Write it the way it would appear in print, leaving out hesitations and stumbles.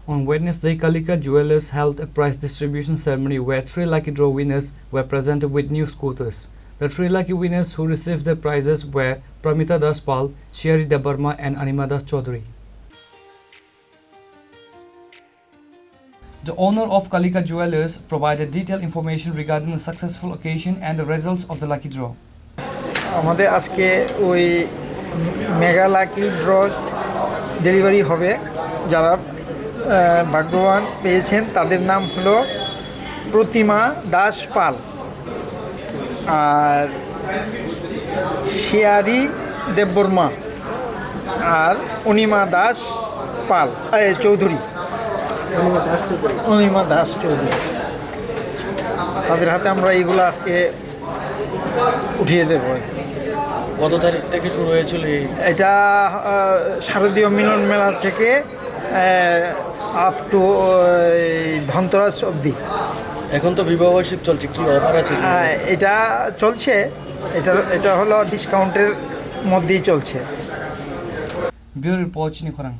On Wednesday, Kalika Jewellers held a prize distribution ceremony where 3 lucky draw winners were presented with new scooters. The 3 lucky winners who received their prizes were Pratima Das Pal, Shiyari Debbarma and Anima Das Chowdhury. The owner of Kalika Jewellers provided detailed information regarding the successful occasion and the results of the lucky draw. আমাদের আজকে ওই mega lucky draw delivery হবে যারা ভাগ্যবান পেয়েছেন তাদের নাম হলো প্রতিমা দাস পাল আর শিয়ারি দেববর্মা আর অনিমা দাস পাল চৌধুরী অনিমা দাস চৌধুরী তাদের হাতে আমরা এইগুলো আজকে উঠিয়ে দেব। কত তারিখ থেকে শুরু হয়েছিল এটা শারদীয় মিলন মেলা থেকে আপ টু ধনতেরাস অবধি। এখন তো বিবাহবার্ষিক চলছে, কি অফার আছে? এটা চলছে, এটা হলো ডিসকাউন্টের মধ্যেই চলছে। ব্যুরো রিপোর্ট, চিনি, খোরাং।